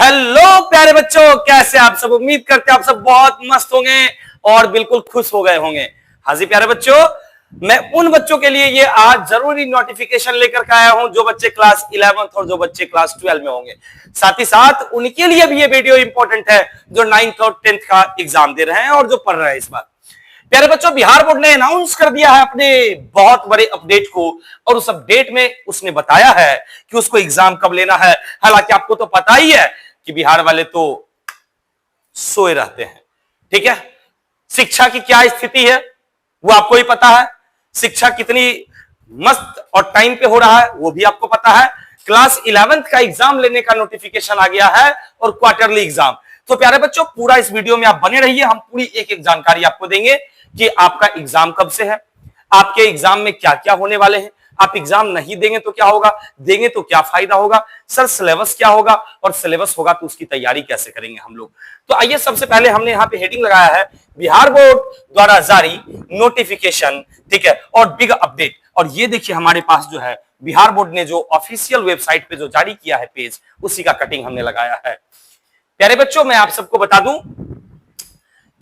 Hello प्यारे बच्चों, कैसे आप सब? उम्मीद करते हैं आप सब बहुत मस्त होंगे और बिल्कुल खुश हो गए होंगे। हाँ जी प्यारे बच्चों, मैं उन बच्चों के लिए ये आज जरूरी नोटिफिकेशन लेकर के आया हूं जो बच्चे क्लास 11th और जो बच्चे क्लास 12 में होंगे। साथ ही साथ उनके लिए भी ये वीडियो इंपॉर्टेंट है जो 9th और 10th का एग्जाम दे रहे हैं और जो पढ़ रहे हैं इस बार। प्यारे बच्चों, बिहार बोर्ड ने अनाउंस कर दिया है अपने बहुत बड़े अपडेट को, और उस अपडेट में उसने बताया है कि उसको एग्जाम कब लेना है। हालांकि आपको तो पता ही है कि बिहार वाले तो सोए रहते हैं। ठीक है, शिक्षा की क्या स्थिति है वो आपको ही पता है। शिक्षा कितनी मस्त और टाइम पे हो रहा है वो भी आपको पता है। क्लास 11th का एग्जाम लेने का नोटिफिकेशन आ गया है और क्वार्टरली एग्जाम। तो प्यारे बच्चों, पूरा इस वीडियो में आप बने रहिए, हम पूरी एक एक जानकारी आपको देंगे कि आपका एग्जाम कब से है, आपके एग्जाम में क्या क्या होने वाले हैं, आप एग्जाम नहीं देंगे तो क्या होगा, देंगे तो क्या फायदा होगा, सर सिलेबस क्या होगा, और सिलेबस होगा तो उसकी तैयारी कैसे करेंगे हम लोग। तो आइए, सबसे पहले हमने यहाँ पे हेडिंग लगाया है बिहार बोर्ड द्वारा जारी नोटिफिकेशन। ठीक है, और बिग अपडेट। और ये देखिए हमारे पास जो है बिहार बोर्ड ने जो ऑफिशियल वेबसाइट पे जो जारी किया है पेज, उसी का कटिंग हमने लगाया है। प्यारे बच्चों, मैं आप सबको बता दूं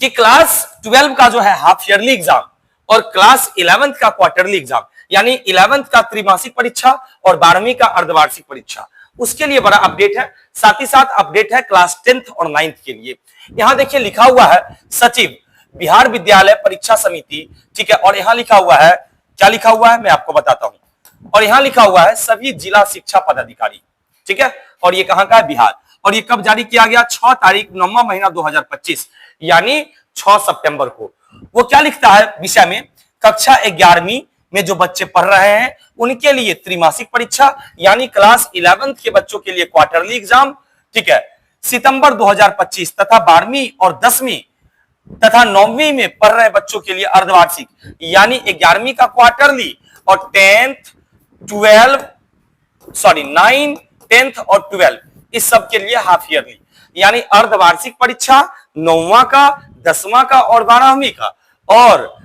कि क्लास 12 का जो है हाफ ईयरली एग्जाम और क्लास 11th का क्वार्टरली एग्जाम, यानी 11th का त्रिमासिक परीक्षा और 12वीं का अर्धवार्षिक परीक्षा, उसके लिए बड़ा अपडेट है। साथ ही साथ अपडेट है क्लास 10th और 9th के लिए। यहां देखिए लिखा हुआ है सचिव बिहार विद्यालय परीक्षा समिति। ठीक है, और यहां लिखा हुआ है, क्या लिखा हुआ है मैं आपको बताता हूं। और यहां लिखा हुआ है सभी जिला शिक्षा पदाधिकारी। ठीक है, और ये कहां का है? बिहार। और ये कब जारी किया गया? 6 तारीख 9वां महीना 2025, यानी 6 सितंबर को। वो क्या लिखता है विषय में? कक्षा 11वीं में जो बच्चे पढ़ रहे हैं उनके लिए त्रिमासिक परीक्षा, यानी क्लास 11th के बच्चों के लिए क्वार्टरली एग्जाम। ठीक है, सितंबर 2025 तथा 12वीं और 10वीं तथा 9वीं में पढ़ रहे बच्चों के लिए अर्धवार्षिक, यानी 11वीं का क्वार्टरली और 9, 10th और 12 इस सब के लिए हाफ ईयरली, यानी अर्धवार्षिक परीक्षा 9वां का, 10वां का और 12वीं का, और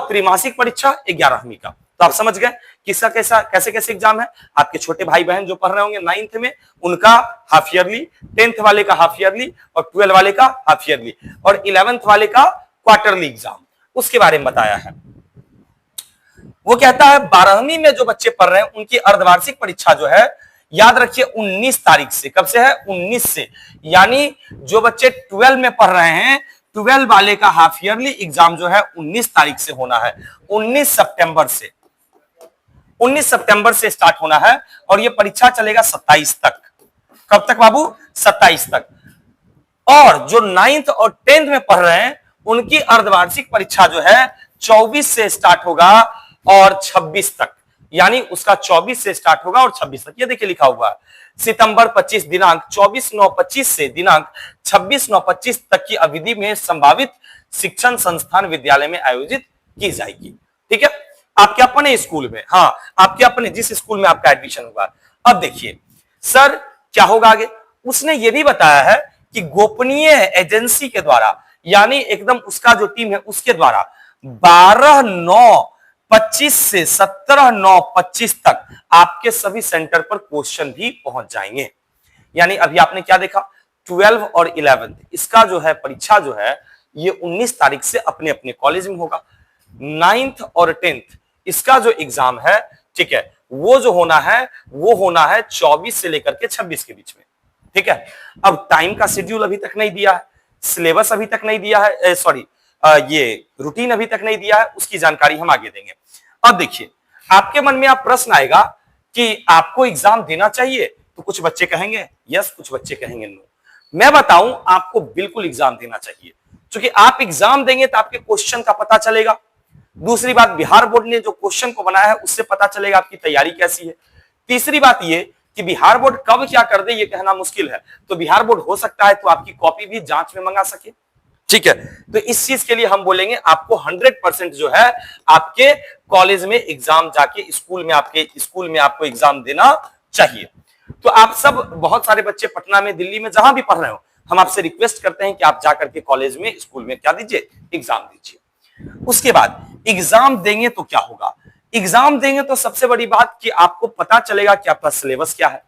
त्रिमासिक परीक्षा 11वीं का। तो आप समझ गए किसका कैसा कैसे कैसे एग्जाम है। आपके छोटे भाई बहन जो पढ़ रहे होंगे 9th में, उनका हाफ ईयरली, 10th वाले का हाफ ईयरली और 12 वाले का हाफ ईयरली, और 11th वाले का क्वार्टरली एग्जाम, उसके बारे में बताया है। वो कहता है 12वीं में जो बच्चे पढ़ रहे हैं उनकी अर्धवार्षिक परीक्षा जो है, याद रखिए 19 तारीख से। कब से है? 19 से। यानी जो बच्चे 12 में पढ़ रहे हैं, 12 वाले का हाफ ईयरली एग्जाम जो है 19 तारीख से होना है। 19 सितंबर से, 19 सितंबर से स्टार्ट होना है और ये परीक्षा चलेगा 27 तक। कब तक बाबू? 27 तक। और जो 9th और 10th में पढ़ रहे हैं उनकी अर्धवार्षिक परीक्षा जो है 24 से स्टार्ट होगा और 26 तक, यानी उसका 24 से स्टार्ट होगा और 26 तक। ये देखिए लिखा हुआ है सितंबर 25 दिनांक 24/9/25 से दिनांक 26/9/25 तक की अवधि में संभावित शिक्षण संस्थान विद्यालय में आयोजित की जाएगी। ठीक है, आपके अपने स्कूल में, हाँ आपके अपने जिस स्कूल में आपका एडमिशन होगा। अब देखिए सर क्या होगा आगे। उसने ये भी बताया है कि गोपनीय एजेंसी के द्वारा, यानी एकदम उसका जो टीम है उसके द्वारा 12/9/25 से 17/9/25 तक आपके सभी सेंटर पर क्वेश्चन भी पहुंच जाएंगे। यानी अभी आपने क्या देखा, 12 और 11 इसका जो है परीक्षा जो है ये 19 तारीख से अपने अपने कॉलेज में होगा। 9th और 10th इसका जो एग्जाम है, ठीक है, वो जो होना है वो होना है 24 से लेकर के 26 के बीच में। ठीक है, अब टाइम का शेड्यूल अभी तक नहीं दिया है, सिलेबस अभी तक नहीं दिया है, सॉरी ये रूटीन अभी तक नहीं दिया है, उसकी जानकारी हम आगे देंगे। अब देखिए आपके मन में आप प्रश्न आएगा कि आपको एग्जाम देना चाहिए, तो कुछ बच्चे कहेंगे यस, कुछ बच्चे कहेंगे नो। मैं बताऊं आपको बिल्कुल एग्जाम देना चाहिए, क्योंकि आप एग्जाम देंगे तो आपके क्वेश्चन का पता चलेगा। दूसरी बात, बिहार बोर्ड ने जो क्वेश्चन को बनाया है उससे पता चलेगा आपकी तैयारी कैसी है। तीसरी बात ये कि बिहार बोर्ड कब क्या कर दे ये कहना मुश्किल है, तो बिहार बोर्ड हो सकता है तो आपकी कॉपी भी जांच में मंगा सके। ठीक है, तो इस चीज के लिए हम बोलेंगे आपको 100% जो है आपके कॉलेज में एग्जाम जाके स्कूल में आपको एग्जाम देना चाहिए। तो आप सब बहुत सारे बच्चे पटना में, दिल्ली में, जहां भी पढ़ रहे हो, हम आपसे रिक्वेस्ट करते हैं कि आप जाकर के कॉलेज में, स्कूल में क्या दीजिए, एग्जाम दीजिए। उसके बाद एग्जाम देंगे तो क्या होगा? एग्जाम देंगे तो सबसे बड़ी बात कि आपको पता चलेगा कि आपका सिलेबस क्या है,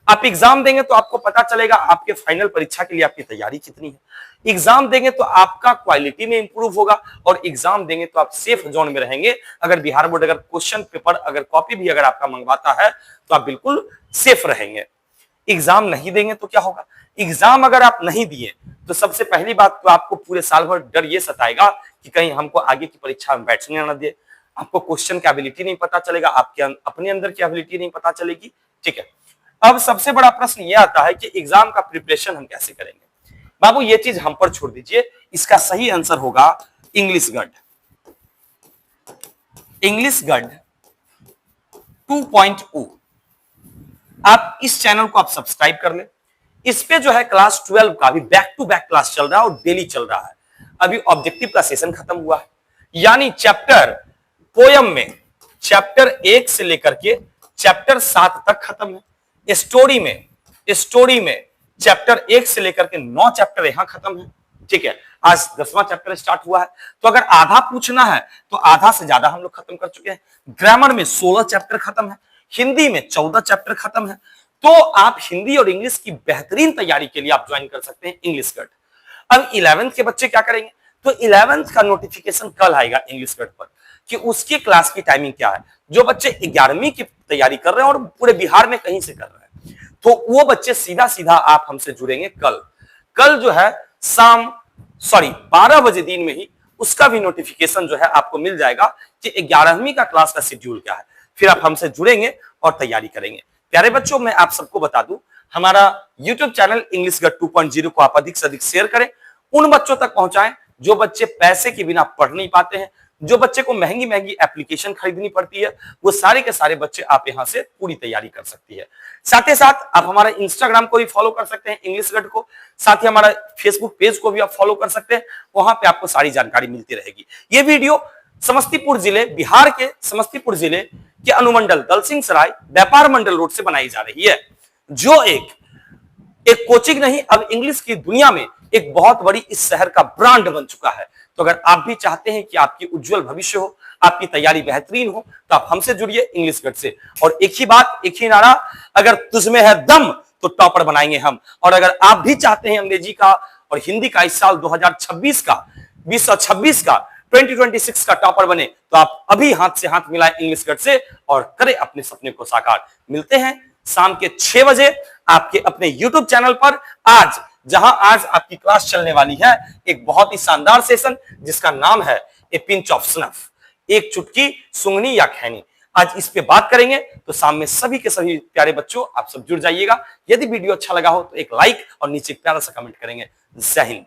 आप एग्जाम देंगे तो आपको पता चलेगा आपके फाइनल परीक्षा के लिए आपकी तैयारी कितनी है। एग्जाम देंगे तो आपका क्वालिटी में इंप्रूव होगा, और एग्जाम देंगे तो आप सेफ जोन में रहेंगे। अगर बिहार बोर्ड अगर क्वेश्चन पेपर अगर कॉपी भी अगर आपका मंगवाता है तो आप बिल्कुल सेफ रहेंगे। एग्जाम नहीं देंगे तो क्या होगा? एग्जाम अगर आप नहीं दिए तो सबसे पहली बात तो आपको पूरे साल भर डर ये सताएगा कि कहीं हमको आगे की परीक्षा में बैठने ना दे। आपको क्वेश्चन की एबिलिटी नहीं पता चलेगा, आपके अपने अंदर की एबिलिटी नहीं पता चलेगी। ठीक है, अब सबसे बड़ा प्रश्न यह आता है कि एग्जाम का प्रिपरेशन हम कैसे करेंगे। बाबू ये चीज हम पर छोड़ दीजिए, इसका सही आंसर होगा इंग्लिश गढ़। इंग्लिश गढ़ 2.0। आप इस चैनल को आप सब्सक्राइब कर ले। इस पे जो है क्लास 12 का भी बैक टू बैक क्लास चल रहा है और डेली चल रहा है। अभी ऑब्जेक्टिव का सेशन खत्म हुआ है, यानी चैप्टर पोयम में चैप्टर 1 से लेकर के चैप्टर 7 तक खत्म है। स्टोरी में चैप्टर 1 से लेकर के 9 चैप्टर यहां खत्म है। ठीक है, आज 10वां चैप्टर स्टार्ट हुआ है, तो अगर आधा पूछना है तो आधा से ज्यादा हम लोग खत्म कर चुके हैं। ग्रामर में 16 चैप्टर खत्म है, हिंदी में 14 चैप्टर खत्म है। तो आप हिंदी और इंग्लिश की बेहतरीन तैयारी के लिए आप ज्वाइन कर सकते हैं इंग्लिश गढ़। अब 11th के बच्चे क्या करेंगे? तो 11th का नोटिफिकेशन कल आएगा इंग्लिश गढ़ पर कि उसकी क्लास की टाइमिंग क्या है। जो बच्चे 11वीं की तैयारी कर रहे हैं और पूरे बिहार में कहीं से कर रहे हैं, तो वो बच्चे सीधा सीधा आप हमसे जुड़ेंगे कल जो है शाम 12 बजे दिन में ही उसका भी नोटिफिकेशन जो है आपको मिल जाएगा कि 11वीं का क्लास का शेड्यूल क्या है। फिर आप हमसे जुड़ेंगे और तैयारी करेंगे। प्यारे बच्चों, मैं आप सबको बता दूं, हमारा YouTube चैनल इंग्लिश गढ़ 2.0 को आप अधिक से अधिक शेयर करें, उन बच्चों तक पहुंचाएं जो बच्चे पैसे के बिना पढ़ नहीं पाते हैं, जो बच्चे को महंगी महंगी एप्लीकेशन खरीदनी पड़ती है, वो सारे के सारे बच्चे आप यहां से पूरी तैयारी कर सकती है। साथ ही साथ आप हमारा इंस्टाग्राम को भी फॉलो कर सकते हैं इंग्लिश गढ़ को, साथ ही हमारा फेसबुक पेज को भी आप फॉलो कर सकते हैं, वहां पे आपको सारी जानकारी मिलती रहेगी। ये वीडियो समस्तीपुर जिले, बिहार के समस्तीपुर जिले के अनुमंडल दलसिंह सराय व्यापार मंडल रोड से बनाई जा रही है, जो एक कोचिंग नहीं, अब इंग्लिश की दुनिया में एक बहुत बड़ी इस शहर का ब्रांड बन चुका है। तो अगर आप भी चाहते हैं कि आपकी उज्जवल भविष्य हो, आपकी तैयारी बेहतरीन हो, तो आप हमसे जुड़िए इंग्लिश गढ़ से। और एक ही बात, एक ही नारा, अगर तुझमें है दम तो टॉपर बनाएंगे हम। और अगर आप भी चाहते हैं अंग्रेजी का और हिंदी का इस साल 2026 का 2026 का टॉपर बने, तो आप अभी हाथ से हाथ मिलाएं इंग्लिश गढ़ से और करें अपने सपने को साकार। मिलते हैं शाम के 6 बजे आपके अपने YouTube चैनल पर, जहां आज आपकी क्लास चलने वाली है एक बहुत ही शानदार सेशन जिसका नाम है ए पिंच ऑफ स्नफ, एक चुटकी सुंघनी या खैनी। आज इस पे बात करेंगे, तो शाम में सभी के सभी प्यारे बच्चों आप सब जुड़ जाइएगा। यदि वीडियो अच्छा लगा हो तो एक लाइक और नीचे एक प्यारा सा कमेंट करेंगे। जय हिंद।